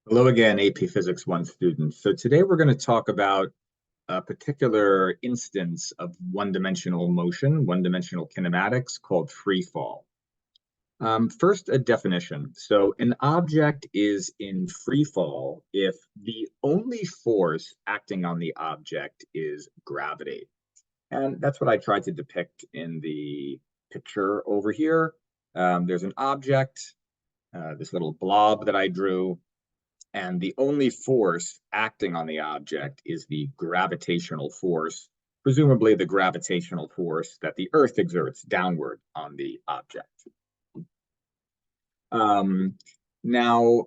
Hello again, AP Physics 1 students. So today we're going to talk about a particular instance of one-dimensional motion, one-dimensional kinematics called free fall. First, a definition. So an object is in free fall if the only force acting on the object is gravity. And that's what I tried to depict in the picture over here. There's an object, this little blob that I drew, and the only force acting on the object is the gravitational force, presumably the gravitational force that the Earth exerts downward on the object. Now,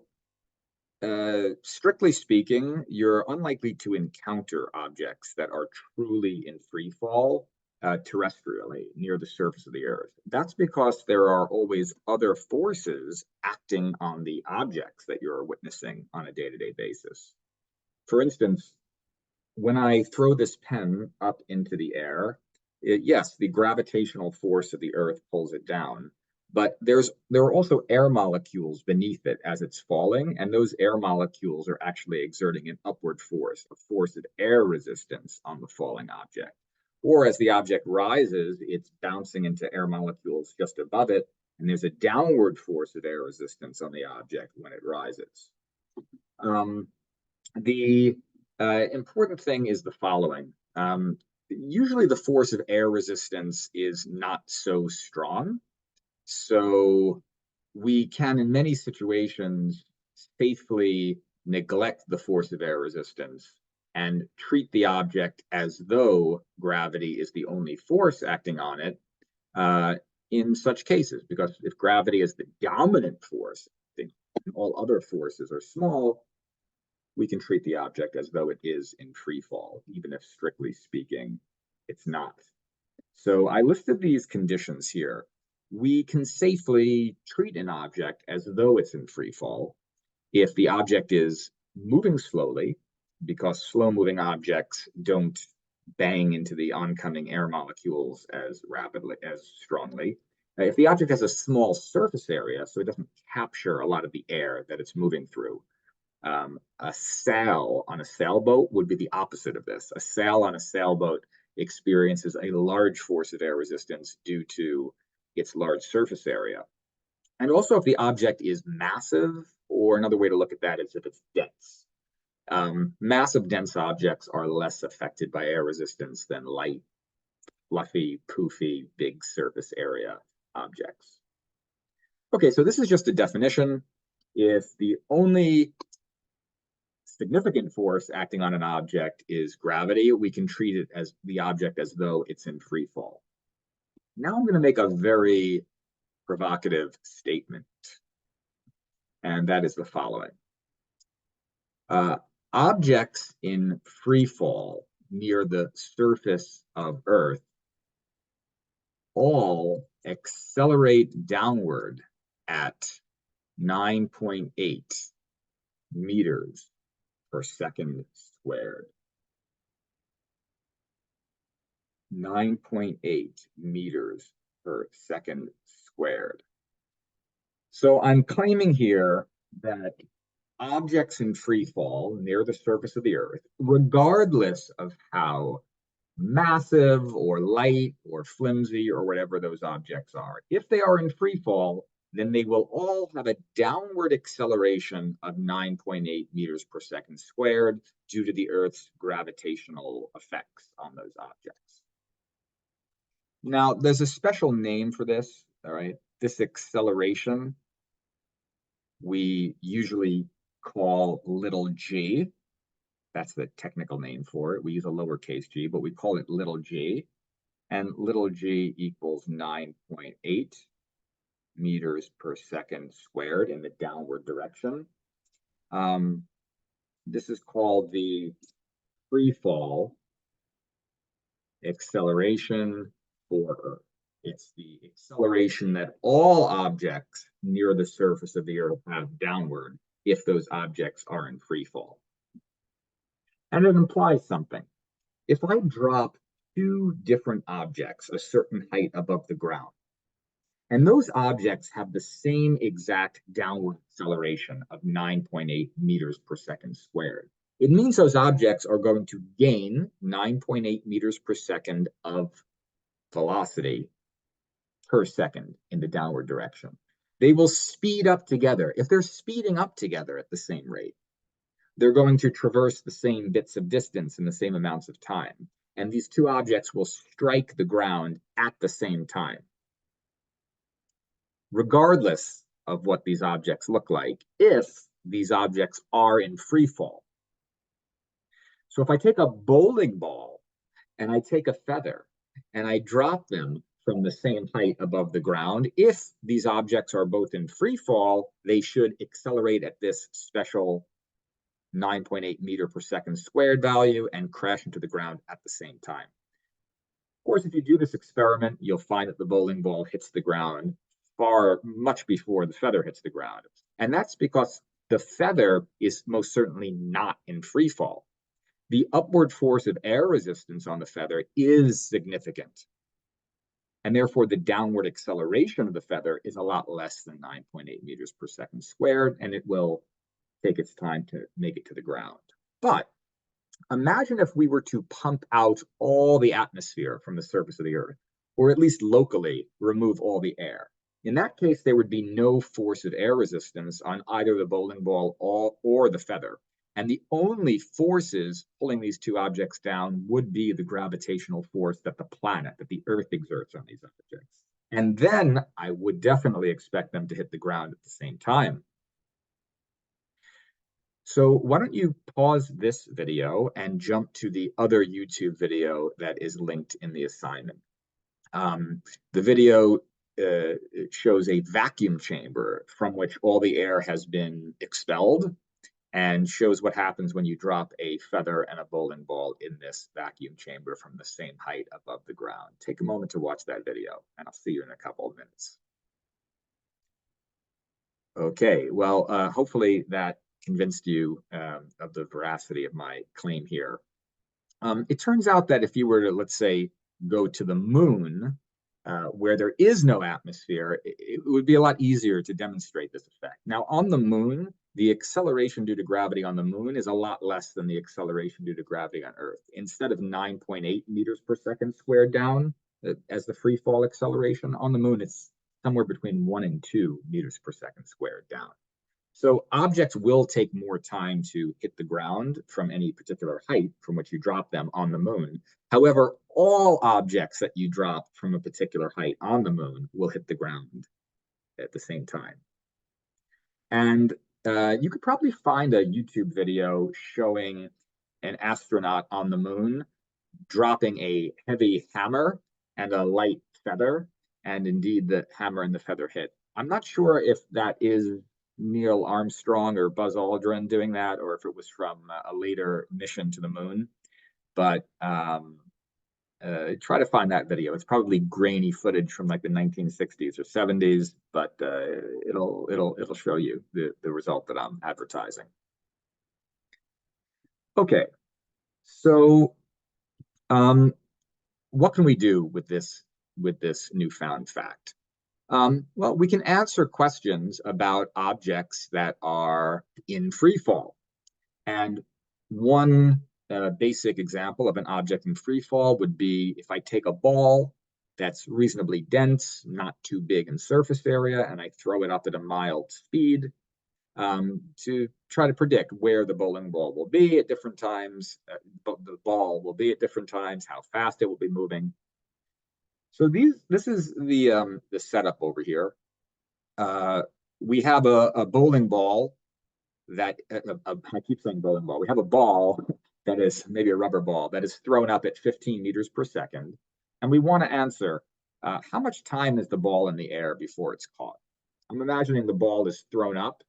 strictly speaking, you're unlikely to encounter objects that are truly in free fall terrestrially near the surface of the Earth. That's because there are always other forces acting on the objects that you're witnessing on a day-to-day basis. For instance, when I throw this pen up into the air, yes, the gravitational force of the Earth pulls it down, but there are also air molecules beneath it as it's falling, and those air molecules are actually exerting an upward force, a force of air resistance on the falling object. Or as the object rises, it's bouncing into air molecules just above it, and there's a downward force of air resistance on the object when it rises. The important thing is the following. Usually the force of air resistance is not so strong. So we can, in many situations, safely neglect the force of air resistance and treat the object as though gravity is the only force acting on it in such cases, because if gravity is the dominant force, and all other forces are small, we can treat the object as though it is in free fall, even if strictly speaking, it's not. So I listed these conditions here. We can safely treat an object as though it's in free fall if the object is moving slowly, because slow-moving objects don't bang into the oncoming air molecules as rapidly, as strongly. If the object has a small surface area, so it doesn't capture a lot of the air that it's moving through. A sail on a sailboat would be the opposite of this. A sail on a sailboat experiences a large force of air resistance due to its large surface area. And also if the object is massive, or another way to look at that is if it's dense. Massive, dense objects are less affected by air resistance than light, fluffy, poofy, big surface area objects. Okay, so this is just a definition. If the only significant force acting on an object is gravity, we can treat it as the object as though it's in free fall. Now I'm going to make a very provocative statement, and that is the following. Objects in free fall near the surface of Earth all accelerate downward at 9.8 meters per second squared. 9.8 meters per second squared. So I'm claiming here that objects in free fall near the surface of the Earth, regardless of how massive or light or flimsy or whatever those objects are, if they are in free fall, then they will all have a downward acceleration of 9.8 meters per second squared due to the Earth's gravitational effects on those objects. Now, there's a special name for this, all right? This acceleration we usually call little g. That's the technical name for it. We use a lowercase g, but we call it little g. And little g equals 9.8 meters per second squared in the downward direction. This is called the free fall acceleration for Earth. It's the acceleration that all objects near the surface of the Earth have downward if those objects are in free fall. And it implies something. If I drop two different objects a certain height above the ground, And those objects have the same exact downward acceleration of 9.8 meters per second squared. It means those objects are going to gain 9.8 meters per second of velocity per second in the downward direction. They will speed up together. If they're speeding up together at the same rate, they're going to traverse the same bits of distance in the same amounts of time. And these two objects will strike the ground at the same time, regardless of what these objects look like, if these objects are in free fall. So if I take a bowling ball and I take a feather and I drop them from the same height above the ground, if these objects are both in free fall, they should accelerate at this special 9.8 meter per second squared value and crash into the ground at the same time. Of course, if you do this experiment, you'll find that the bowling ball hits the ground much before the feather hits the ground. And that's because the feather is most certainly not in free fall. The upward force of air resistance on the feather is significant. And therefore, the downward acceleration of the feather is a lot less than 9.8 meters per second squared, and it will take its time to make it to the ground. But imagine if we were to pump out all the atmosphere from the surface of the Earth, or at least locally remove all the air. In that case, there would be no force of air resistance on either the bowling ball or the feather. And the only forces pulling these two objects down would be the gravitational force that the Earth exerts on these objects. And then I would definitely expect them to hit the ground at the same time. So why don't you pause this video and jump to the other YouTube video that is linked in the assignment. The video shows a vacuum chamber from which all the air has been expelled, and shows what happens when you drop a feather and a bowling ball in this vacuum chamber from the same height above the ground. Take a moment to watch that video, and I'll see you in a couple of minutes. Okay, well, hopefully that convinced you of the veracity of my claim here. It turns out that if you were to, let's say, go to the moon, where there is no atmosphere, it would be a lot easier to demonstrate this effect. Now, on the moon, the acceleration due to gravity on the moon is a lot less than the acceleration due to gravity on Earth. Instead of 9.8 meters per second squared down as the free fall acceleration, on the moon, it's somewhere between 1 and 2 meters per second squared down. So objects will take more time to hit the ground from any particular height from which you drop them on the moon. However, all objects that you drop from a particular height on the moon will hit the ground at the same time. And you could probably find a YouTube video showing an astronaut on the moon dropping a heavy hammer and a light feather, and indeed the hammer and the feather hit. I'm not sure if that is Neil Armstrong or Buzz Aldrin doing that, or if it was from a later mission to the moon. But try to find that video. It's probably grainy footage from like the 1960s or 70s, but it'll show you the result that I'm advertising. Okay, so what can we do with this newfound fact? Well, we can answer questions about objects that are in free fall. And one basic example of an object in free fall would be if I take a ball that's reasonably dense, not too big in surface area, and I throw it up at a mild speed to try to predict where the bowling ball will be at different times, the ball will be at different times, how fast it will be moving. So this is the setup over here. We have a bowling ball that I keep saying bowling ball. We have a ball that is maybe a rubber ball that is thrown up at 15 meters per second, and we want to answer how much time is the ball in the air before it's caught. I'm imagining the ball is thrown up,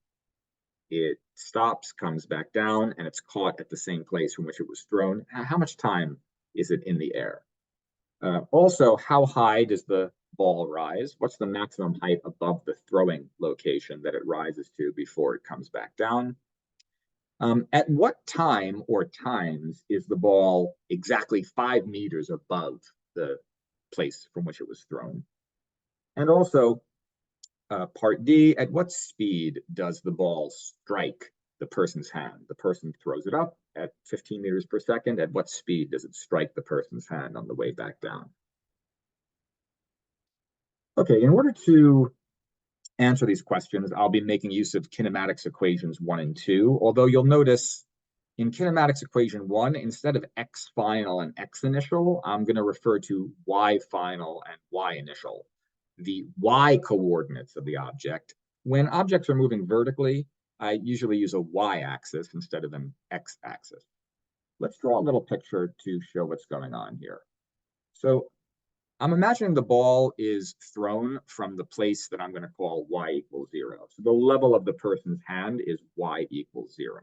it stops, comes back down, and it's caught at the same place from which it was thrown. How much time is it in the air? Also, how high does the ball rise? What's the maximum height above the throwing location that it rises to before it comes back down? At what time or times is the ball exactly 5 meters above the place from which it was thrown? And also, Part D, at what speed does the ball strike the person's hand? The person throws it up at 15 meters per second. At what speed does it strike the person's hand on the way back down? Okay, in order to answer these questions, I'll be making use of kinematics equations 1 and 2, although you'll notice in kinematics equation 1, instead of x final and x initial, I'm going to refer to y final and y initial. The y coordinates of the object. When objects are moving vertically, I usually use a y-axis instead of an x-axis. Let's draw a little picture to show what's going on here. So I'm imagining the ball is thrown from the place that I'm going to call y equals 0. So the level of the person's hand is y equals 0.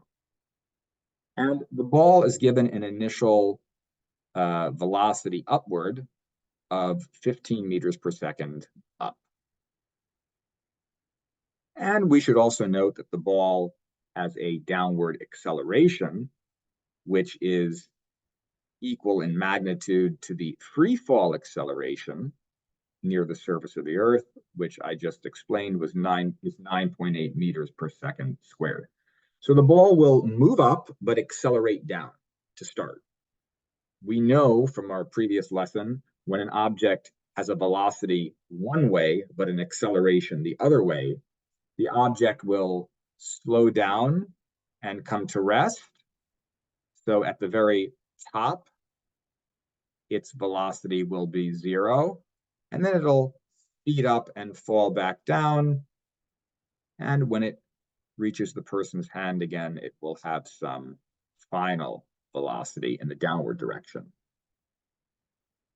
And the ball is given an initial velocity upward of 15 meters per second up. And we should also note that the ball has a downward acceleration, which is equal in magnitude to the free fall acceleration near the surface of the Earth, which I just explained is 9.8 meters per second squared. So the ball will move up, but accelerate down to start. We know from our previous lesson, when an object has a velocity one way, but an acceleration the other way, the object will slow down and come to rest. So at the very top, its velocity will be 0, and then it'll speed up and fall back down. And when it reaches the person's hand again, it will have some final velocity in the downward direction.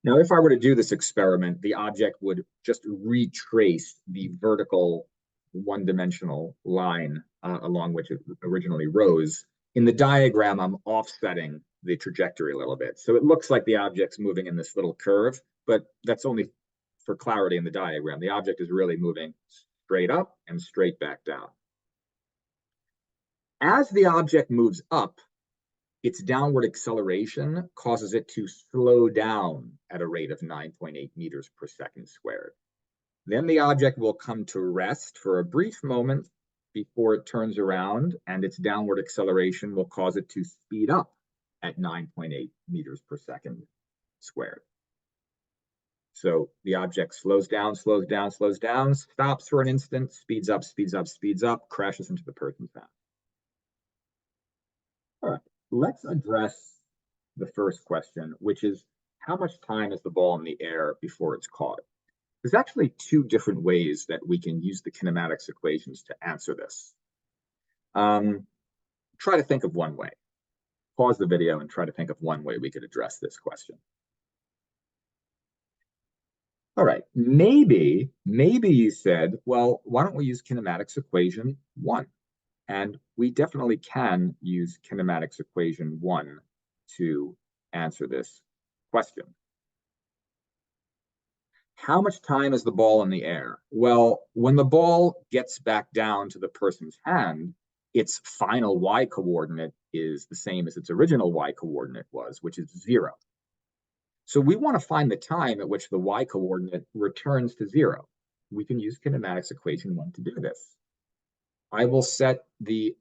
Now, if I were to do this experiment, the object would just retrace the vertical one-dimensional line along which it originally rose. In the diagram, I'm offsetting the trajectory a little bit. So it looks like the object's moving in this little curve, but that's only for clarity in the diagram. The object is really moving straight up and straight back down. As the object moves up, its downward acceleration causes it to slow down at a rate of 9.8 meters per second squared. Then the object will come to rest for a brief moment before it turns around, and its downward acceleration will cause it to speed up at 9.8 meters per second squared. So the object slows down, slows down, slows down, stops for an instant, speeds up, speeds up, speeds up, crashes into the person's hand. All right, let's address the first question, which is how much time is the ball in the air before it's caught? There's actually two different ways that we can use the kinematics equations to answer this. Try to think of one way. Pause the video and try to think of one way we could address this question. All right, maybe you said, well, why don't we use kinematics equation 1? And we definitely can use kinematics equation 1 to answer this question. How much time is the ball in the air? Well, when the ball gets back down to the person's hand, its final y coordinate is the same as its original y coordinate was, which is 0. So we want to find the time at which the y coordinate returns to 0. We can use kinematics equation 1 to do this. I will set the,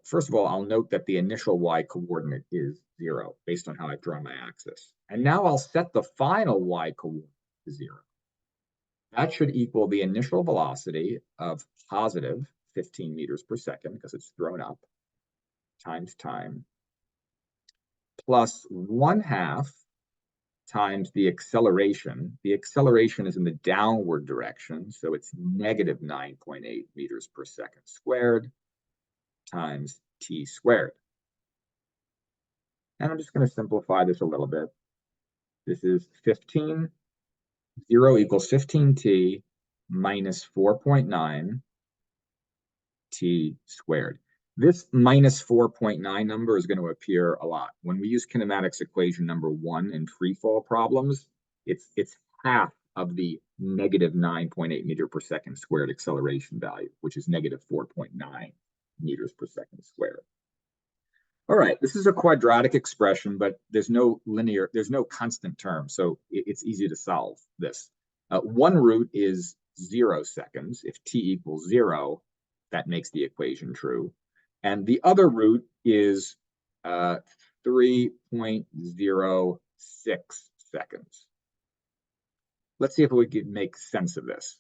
first of all, I'll note that the initial y coordinate is 0 based on how I've drawn my axis. And now I'll set the final y coordinate to 0. That should equal the initial velocity of positive 15 meters per second because it's thrown up times time plus 1/2 times the acceleration. The acceleration is in the downward direction, so it's negative 9.8 meters per second squared times t squared. And I'm just going to simplify this a little bit. This is 15, 0 equals 15t minus 4.9 t squared. This minus 4.9 number is going to appear a lot. When we use kinematics equation number 1 in free fall problems, it's half of the negative 9.8 meter per second squared acceleration value, which is negative 4.9 meters per second squared. All right, this is a quadratic expression, but there's no constant term, so it's easy to solve this. One root is 0 seconds. If t equals 0, that makes the equation true. And the other root is 3.06 seconds. Let's see if we can make sense of this.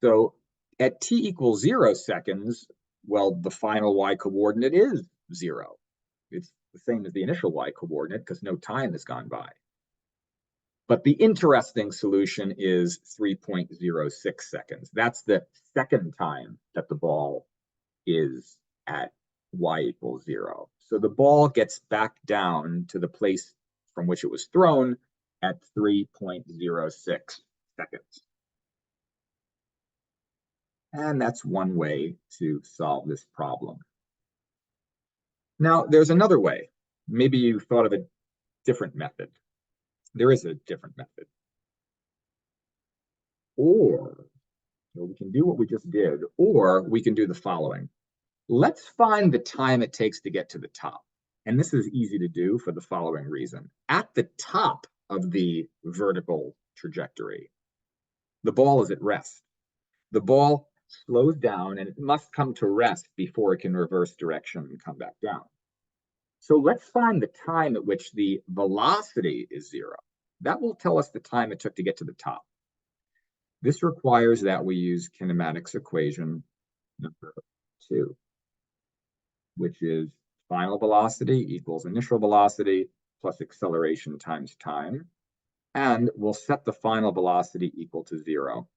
So at t equals 0 seconds, well, the final y coordinate is 0. It's the same as the initial y coordinate because no time has gone by. But the interesting solution is 3.06 seconds. That's the second time that the ball is at y equals 0. So the ball gets back down to the place from which it was thrown at 3.06 seconds. And that's one way to solve this problem. Now, there's another way. Maybe you thought of a different method. There is a different method. Or we can do what we just did, or we can do the following. Let's find the time it takes to get to the top. And this is easy to do for the following reason. At the top of the vertical trajectory, the ball is at rest. The ball slows down and it must come to rest before it can reverse direction and come back down. So let's find the time at which the velocity is 0. That will tell us the time it took to get to the top. This requires that we use kinematics equation number 2, which is final velocity equals initial velocity plus acceleration times time. And we'll set the final velocity equal to 0.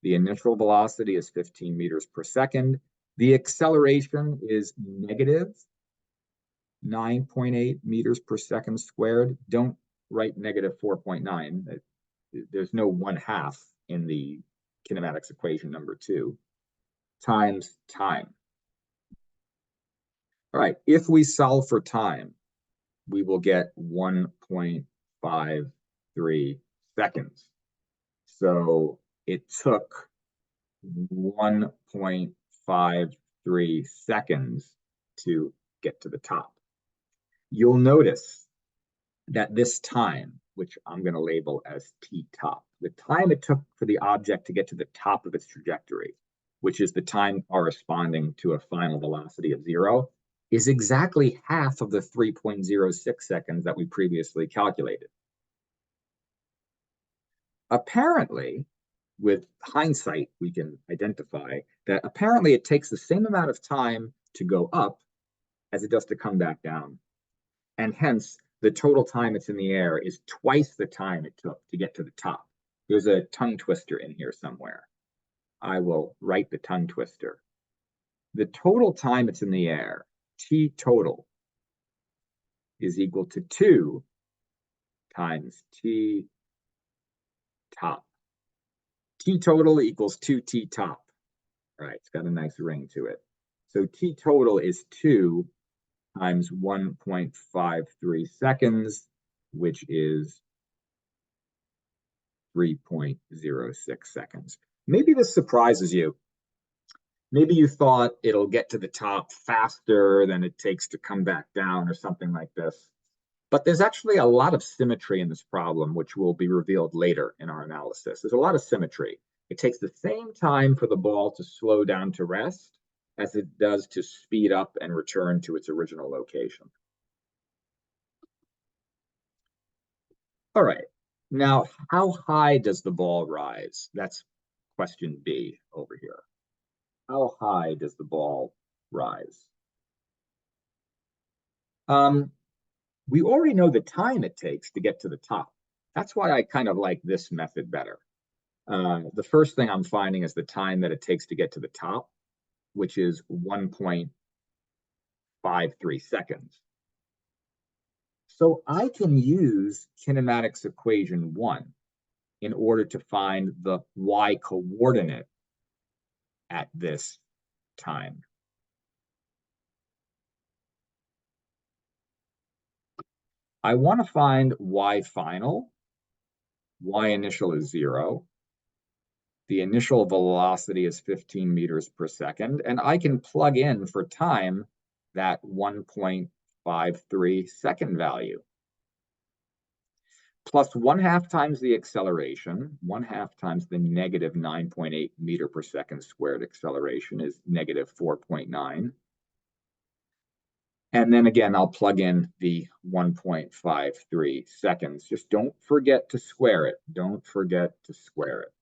The initial velocity is 15 meters per second. The acceleration is negative 9.8 meters per second squared. Don't write negative 4.9. There's no 1/2 in the kinematics equation number 2, times time. All right, if we solve for time, we will get 1.53 seconds. So it took 1.53 seconds to get to the top. You'll notice that this time, which I'm going to label as t top, the time it took for the object to get to the top of its trajectory, which is the time corresponding to a final velocity of 0, is exactly half of the 3.06 seconds that we previously calculated. Apparently, with hindsight, we can identify that apparently it takes the same amount of time to go up as it does to come back down. And hence, the total time it's in the air is twice the time it took to get to the top. There's a tongue twister in here somewhere. I will write the tongue twister. The total time it's in the air, t total, is equal to 2 times t top. T total equals 2t top. All right, it's got a nice ring to it. So t total is 2 times 1.53 seconds, which is 3.06 seconds. Maybe this surprises you. Maybe you thought it'll get to the top faster than it takes to come back down or something like this. But there's actually a lot of symmetry in this problem, which will be revealed later in our analysis. There's a lot of symmetry. It takes the same time for the ball to slow down to rest as it does to speed up and return to its original location. All right, now how high does the ball rise? That's question B over here. How high does the ball rise? We already know the time it takes to get to the top. That's why I kind of like this method better. The first thing I'm finding is the time that it takes to get to the top, which is 1.53 seconds. So I can use kinematics equation 1 in order to find the y coordinate at this time. I want to find y final. Y initial is 0. The initial velocity is 15 meters per second, and I can plug in for time that 1.53 second value. plus 1/2 times the acceleration, 1/2 times the negative 9.8 meter per second squared acceleration is negative 4.9. And then again, I'll plug in the 1.53 seconds. Just don't forget to square it. Don't forget to square it.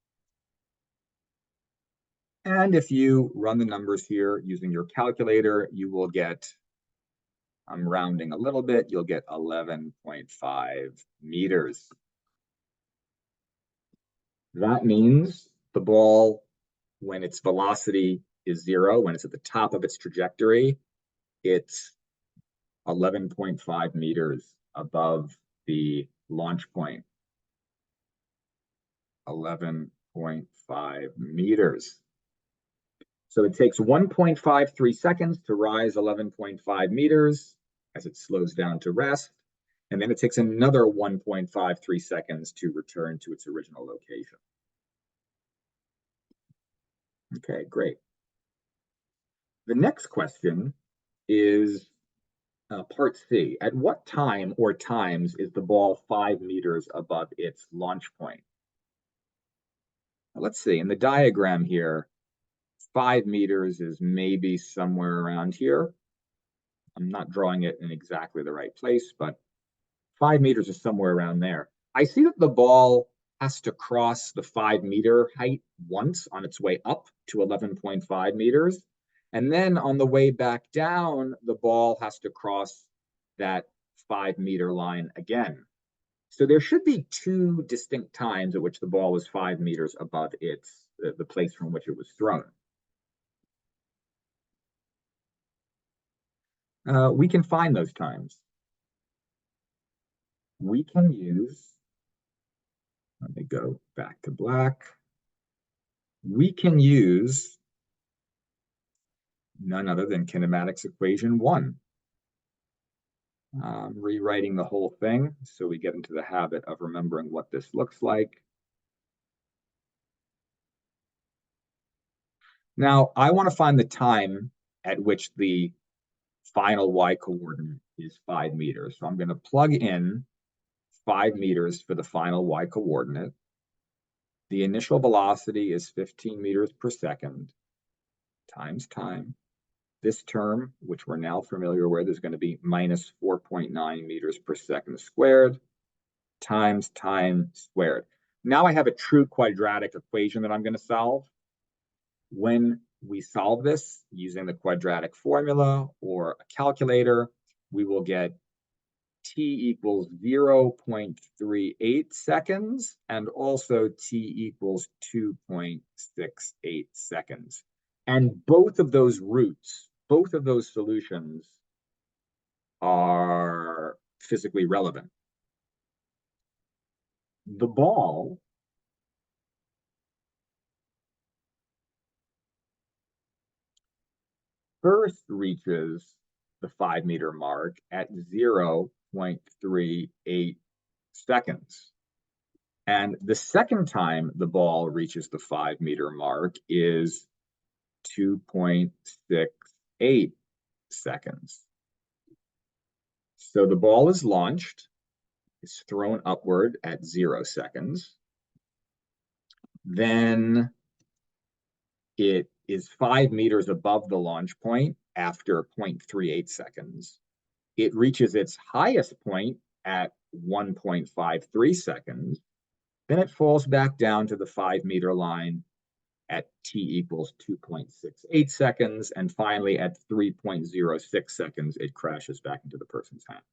And if you run the numbers here using your calculator, you will get, I'm rounding a little bit, you'll get 11.5 meters. That means the ball, when its velocity is 0, when it's at the top of its trajectory, it's 11.5 meters above the launch point. 11.5 meters. So it takes 1.53 seconds to rise 11.5 meters as it slows down to rest. And then it takes another 1.53 seconds to return to its original location. Okay, great. The next question is part C. At what time or times is the ball 5 meters above its launch point? Now, let's see, in the diagram here, 5 meters is maybe somewhere around here. I'm not drawing it in exactly the right place, but 5 meters is somewhere around there. I see that the ball has to cross the 5 meter height once on its way up to 11.5 meters. And then on the way back down, the ball has to cross that 5 meter line again. So there should be 2 distinct times at which the ball was 5 meters above the place from which it was thrown. We can find those times. We can use, let me go back to black. We can use none other than kinematics equation 1. Rewriting the whole thing so we get into the habit of remembering what this looks like. Now, I want to find the time at which the final y coordinate is 5 meters. So I'm going to plug in 5 meters for the final y coordinate. The initial velocity is 15 meters per second times time. This term, which we're now familiar with, is going to be minus 4.9 meters per second squared times time squared. Now I have a true quadratic equation that I'm going to solve. When we solve this using the quadratic formula or a calculator, we will get t equals 0.38 seconds and also t equals 2.68 seconds. And both of those roots, both of those solutions are physically relevant. The ball first reaches the 5 meter mark at 0.38 seconds. And the second time the ball reaches the 5 meter mark is 2.68 seconds. So the ball is launched, it's thrown upward at 0 seconds. Then it is 5 meters above the launch point after 0.38 seconds. It reaches its highest point at 1.53 seconds. Then it falls back down to the 5 meter line at t equals 2.68 seconds. And finally, at 3.06 seconds, it crashes back into the person's hand.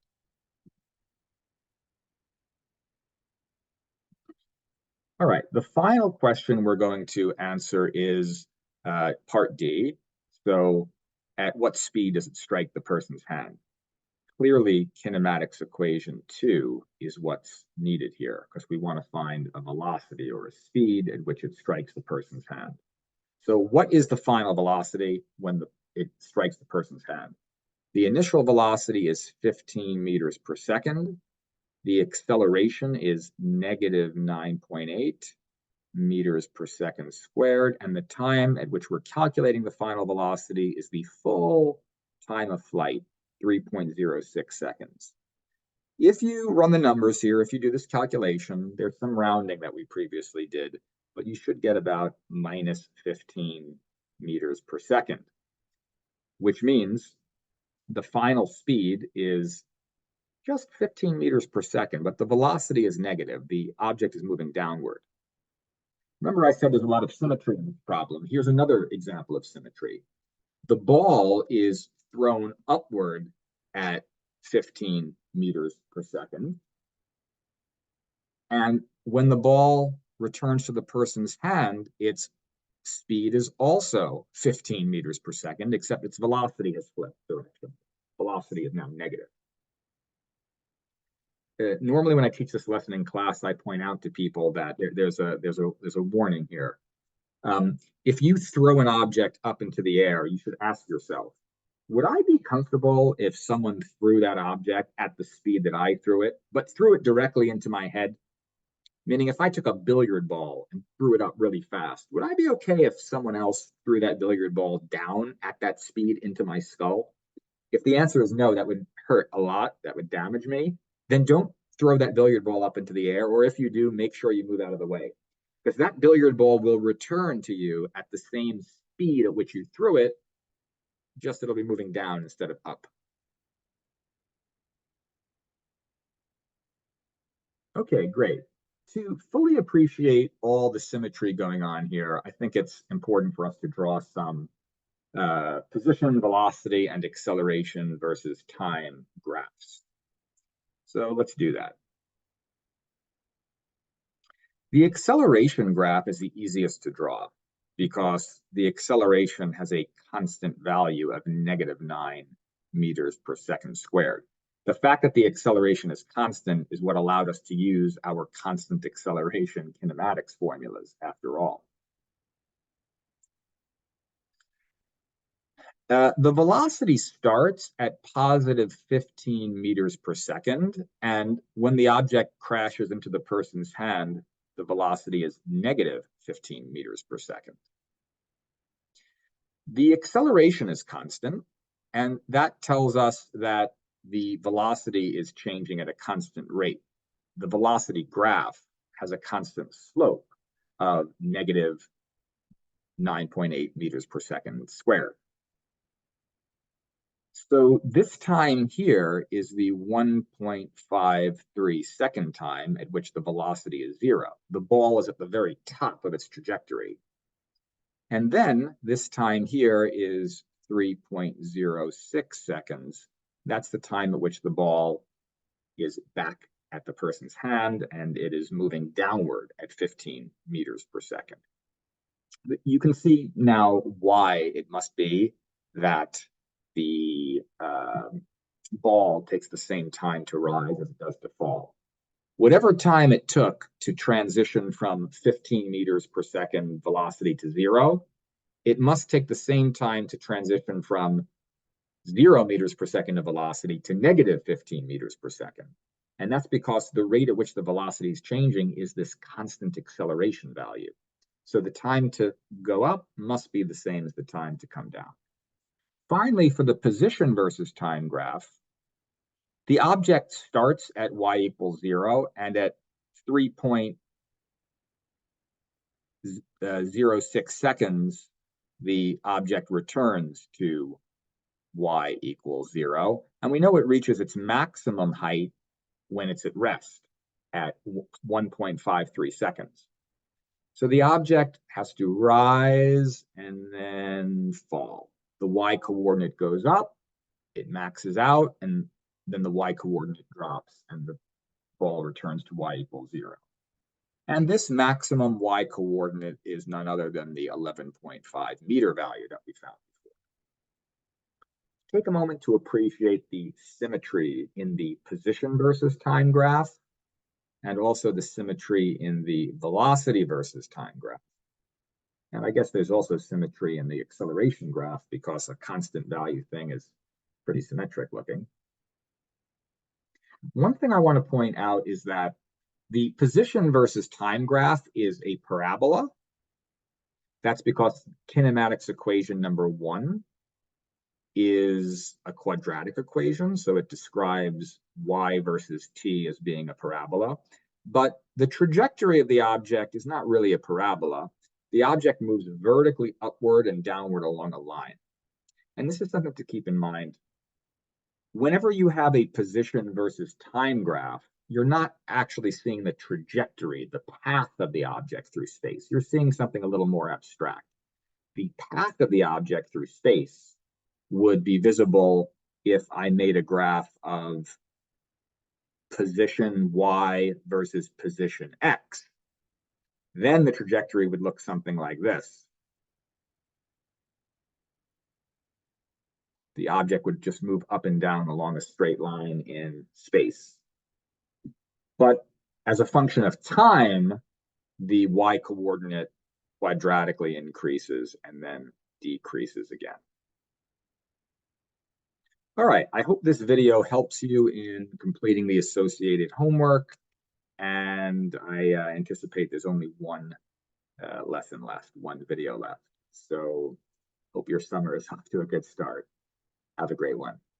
All right, the final question we're going to answer is part D. So at what speed does it strike the person's hand? Clearly, kinematics equation 2 is what's needed here because we want to find a velocity or a speed at which it strikes the person's hand. So what is the final velocity when it strikes the person's hand? The initial velocity is 15 meters per second. The acceleration is negative 9.8 meters per second squared. And the time at which we're calculating the final velocity is the full time of flight, 3.06 seconds. If you run the numbers here, if you do this calculation, there's some rounding that we previously did, but you should get about minus 15 meters per second, which means the final speed is just 15 meters per second, but the velocity is negative. The object is moving downward. Remember, I said there's a lot of symmetry in this problem. Here's another example of symmetry. The ball is thrown upward at 15 meters per second. And when the ball returns to the person's hand, its speed is also 15 meters per second, except its velocity has flipped direction. Velocity is now negative. Normally, when I teach this lesson in class, I point out to people that there's a warning here. If you throw an object up into the air, you should ask yourself, would I be comfortable if someone threw that object at the speed that I threw it, but threw it directly into my head? Meaning, if I took a billiard ball and threw it up really fast, would I be okay if someone else threw that billiard ball down at that speed into my skull? If the answer is no, that would hurt a lot, that would damage me, then don't throw that billiard ball up into the air, or if you do, make sure you move out of the way. Because that billiard ball will return to you at the same speed at which you threw it, just it'll be moving down instead of up. Okay, great. To fully appreciate all the symmetry going on here, I think it's important for us to draw some position, velocity, and acceleration versus time graphs. So let's do that. The acceleration graph is the easiest to draw because the acceleration has a constant value of -9 meters per second squared. The fact that the acceleration is constant is what allowed us to use our constant acceleration kinematics formulas, after all. The velocity starts at positive 15 meters per second, and when the object crashes into the person's hand, the velocity is negative 15 meters per second. The acceleration is constant, and that tells us that the velocity is changing at a constant rate. The velocity graph has a constant slope of negative 9.8 meters per second squared. So this time here is the 1.53 second time at which the velocity is 0. The ball is at the very top of its trajectory. And then this time here is 3.06 seconds. That's the time at which the ball is back at the person's hand and it is moving downward at 15 meters per second. You can see now why it must be that the ball takes the same time to rise as it does to fall. Whatever time it took to transition from 15 meters per second velocity to 0, it must take the same time to transition from 0 meters per second of velocity to negative 15 meters per second. And that's because the rate at which the velocity is changing is this constant acceleration value. So the time to go up must be the same as the time to come down. Finally, for the position versus time graph, the object starts at y equals 0, and at 3.06 seconds, the object returns to y equals 0. And we know it reaches its maximum height when it's at rest at 1.53 seconds. So the object has to rise and then fall. The y coordinate goes up, it maxes out, and then the y coordinate drops and the ball returns to y equals 0. And this maximum y coordinate is none other than the 11.5 meter value that we found before. Take a moment to appreciate the symmetry in the position versus time graph, and also the symmetry in the velocity versus time graph. And I guess there's also symmetry in the acceleration graph because a constant value thing is pretty symmetric looking. One thing I want to point out is that the position versus time graph is a parabola. That's because kinematics equation number 1 is is a quadratic equation, so it describes y versus t as being a parabola. But the trajectory of the object is not really a parabola. The object moves vertically upward and downward along a line. And this is something to keep in mind. Whenever you have a position versus time graph, you're not actually seeing the trajectory, the path of the object through space. You're seeing something a little more abstract. The path of the object through space would be visible if I made a graph of position y versus position x. Then the trajectory would look something like this. The object would just move up and down along a straight line in space. But as a function of time, the y coordinate quadratically increases and then decreases again. All right, I hope this video helps you in completing the associated homework, and I anticipate there's only one lesson left, one video left. So hope your summer is off to a good start. Have a great one.